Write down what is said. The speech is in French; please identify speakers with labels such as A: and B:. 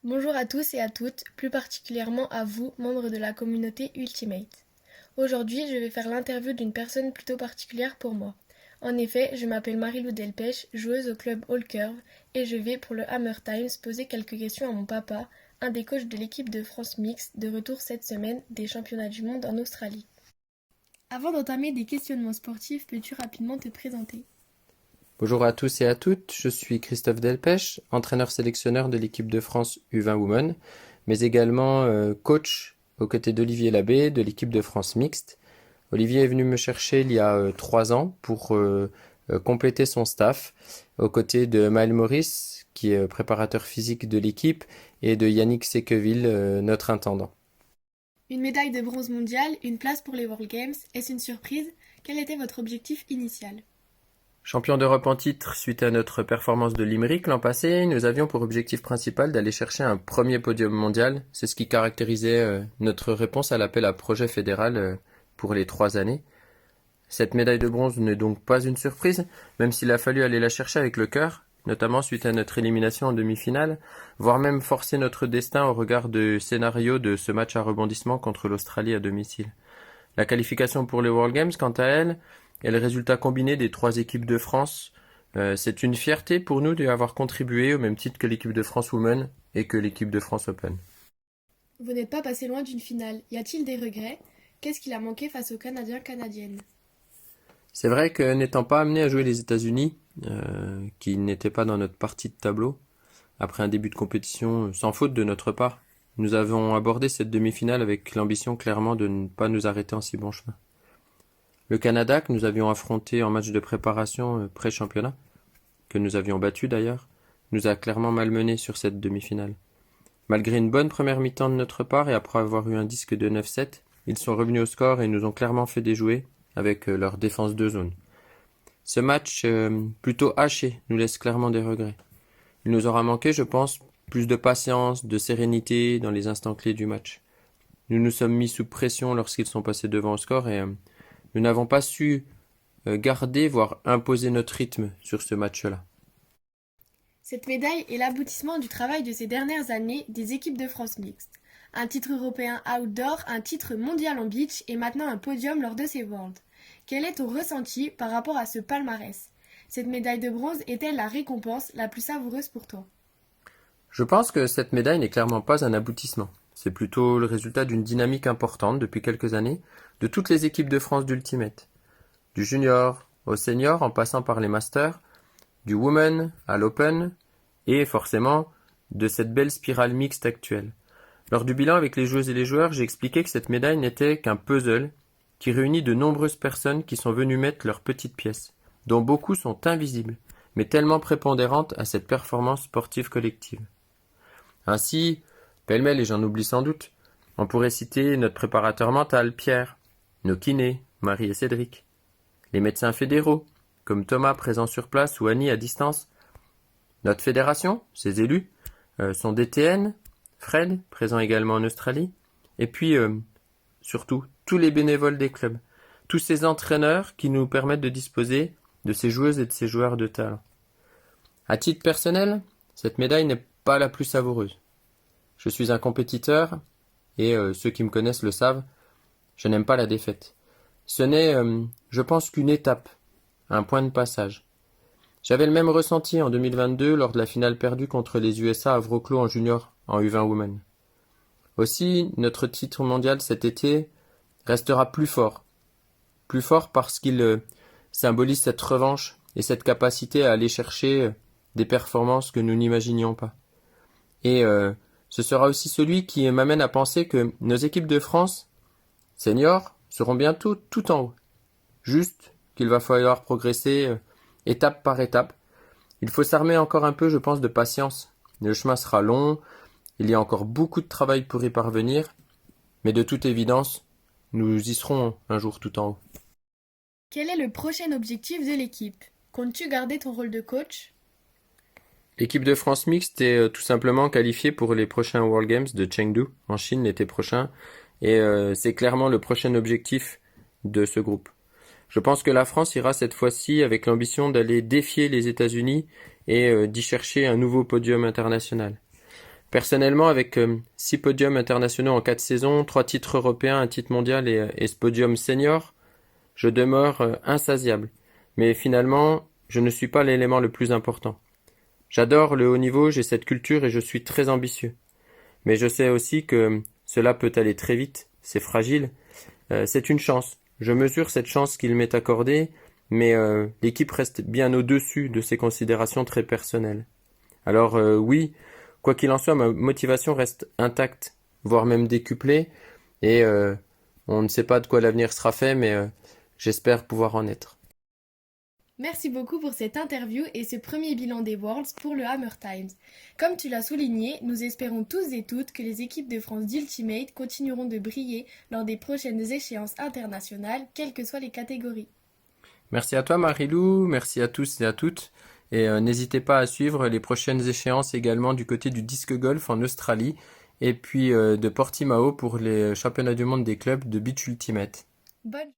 A: Bonjour à tous et à toutes, plus particulièrement à vous, membres de la communauté Ultimate. Aujourd'hui, je vais faire l'interview d'une personne plutôt particulière pour moi. En effet, je m'appelle Marie-Lou Delpech, joueuse au club All Curve, et je vais pour le Hammer Times poser quelques questions à mon papa, un des coachs de l'équipe de France mixte, de retour cette semaine des championnats du monde en Australie. Avant d'entamer des questionnements sportifs, peux-tu rapidement te présenter?
B: Bonjour à tous et à toutes, je suis Christophe Delpech, entraîneur-sélectionneur de l'équipe de France U20 Women, mais également coach aux côtés d'Olivier Labbé de l'équipe de France mixte. Olivier est venu me chercher il y a 3 ans pour compléter son staff, aux côtés de Maël Maurice, qui est préparateur physique de l'équipe, et de Yannick Séqueville, notre intendant.
A: Une médaille de bronze mondiale, une place pour les World Games, est-ce une surprise? Quel était votre objectif initial?
B: Champion d'Europe en titre suite à notre performance de Limerick l'an passé, nous avions pour objectif principal d'aller chercher un premier podium mondial. C'est ce qui caractérisait notre réponse à l'appel à projet fédéral pour les 3 années. Cette médaille de bronze n'est donc pas une surprise, même s'il a fallu aller la chercher avec le cœur, notamment suite à notre élimination en demi-finale, voire même forcer notre destin au regard du scénario de ce match à rebondissement contre l'Australie à domicile. La qualification pour les World Games, quant à elle, est le résultat combiné des 3 équipes de France. C'est une fierté pour nous d'y avoir contribué au même titre que l'équipe de France Women et que l'équipe de France Open.
A: Vous n'êtes pas passé loin d'une finale. Y a-t-il des regrets? Qu'est-ce qu'il a manqué face aux Canadiens-Canadiennes?
B: C'est vrai que n'étant pas amené à jouer les États-Unis, qui n'étaient pas dans notre partie de tableau, après un début de compétition sans faute de notre part, nous avons abordé cette demi-finale avec l'ambition clairement de ne pas nous arrêter en si bon chemin. Le Canada, que nous avions affronté en match de préparation pré-championnat, que nous avions battu d'ailleurs, nous a clairement malmenés sur cette demi-finale. Malgré une bonne première mi-temps de notre part et après avoir eu un disque de 9-7, ils sont revenus au score et nous ont clairement fait déjouer avec leur défense de zone. Ce match plutôt haché nous laisse clairement des regrets. Il nous aura manqué, je pense, plus de patience, de sérénité dans les instants clés du match. Nous nous sommes mis sous pression lorsqu'ils sont passés devant au score et nous n'avons pas su garder, voire imposer notre rythme sur ce match-là.
A: Cette médaille est l'aboutissement du travail de ces dernières années des équipes de France mixte. Un titre européen outdoor, un titre mondial en beach et maintenant un podium lors de ces Worlds. Quel est ton ressenti par rapport à ce palmarès? Cette médaille de bronze est-elle la récompense la plus savoureuse pour toi?
B: Je pense que cette médaille n'est clairement pas un aboutissement. C'est plutôt le résultat d'une dynamique importante depuis quelques années de toutes les équipes de France d'Ultimate. Du junior au senior en passant par les masters, du women à l'open et forcément de cette belle spirale mixte actuelle. Lors du bilan avec les joueuses et les joueurs, j'ai expliqué que cette médaille n'était qu'un puzzle qui réunit de nombreuses personnes qui sont venues mettre leurs petites pièces, dont beaucoup sont invisibles, mais tellement prépondérantes à cette performance sportive collective. Ainsi, pêle-mêle et j'en oublie sans doute, on pourrait citer notre préparateur mental, Pierre, nos kinés, Marie et Cédric, les médecins fédéraux, comme Thomas présent sur place ou Annie à distance, notre fédération, ses élus, son DTN, Fred, présent également en Australie, et puis surtout tous les bénévoles des clubs, tous ces entraîneurs qui nous permettent de disposer de ces joueuses et de ces joueurs de talent. À titre personnel, cette médaille n'est pas la plus savoureuse. Je suis un compétiteur, et ceux qui me connaissent le savent, je n'aime pas la défaite. Ce n'est, je pense, qu'une étape, un point de passage. J'avais le même ressenti en 2022 lors de la finale perdue contre les USA à Wrocław en junior, en U20 Women. Aussi, notre titre mondial cet été restera plus fort. Plus fort parce qu'il symbolise cette revanche et cette capacité à aller chercher des performances que nous n'imaginions pas. Et ce sera aussi celui qui m'amène à penser que nos équipes de France, seniors, seront bientôt tout en haut. Juste qu'il va falloir progresser étape par étape. Il faut s'armer encore un peu, je pense, de patience. Le chemin sera long, il y a encore beaucoup de travail pour y parvenir, mais de toute évidence, nous y serons un jour tout en haut.
A: Quel est le prochain objectif de l'équipe? Comptes-tu garder ton rôle de coach?
B: L'équipe de France mixte est tout simplement qualifiée pour les prochains World Games de Chengdu, en Chine, l'été prochain, et c'est clairement le prochain objectif de ce groupe. Je pense que la France ira cette fois-ci avec l'ambition d'aller défier les États-Unis et d'y chercher un nouveau podium international. Personnellement, avec 6 podiums internationaux en 4 saisons, 3 titres européens, un titre mondial et ce podium senior, je demeure insatiable. Mais finalement, je ne suis pas l'élément le plus important. J'adore le haut niveau, j'ai cette culture et je suis très ambitieux. Mais je sais aussi que cela peut aller très vite, c'est fragile. C'est une chance. Je mesure cette chance qu'il m'est accordée, mais l'équipe reste bien au-dessus de ces considérations très personnelles. Alors oui, quoi qu'il en soit, ma motivation reste intacte, voire même décuplée, et on ne sait pas de quoi l'avenir sera fait, mais j'espère pouvoir en être.
A: Merci beaucoup pour cette interview et ce premier bilan des Worlds pour le Hammer Times. Comme tu l'as souligné, nous espérons tous et toutes que les équipes de France d'Ultimate continueront de briller lors des prochaines échéances internationales, quelles que soient les catégories.
B: Merci à toi Marilou, merci à tous et à toutes, et n'hésitez pas à suivre les prochaines échéances également du côté du disque golf en Australie, et puis de Portimao pour les championnats du monde des clubs de beach ultimate.
A: Bonne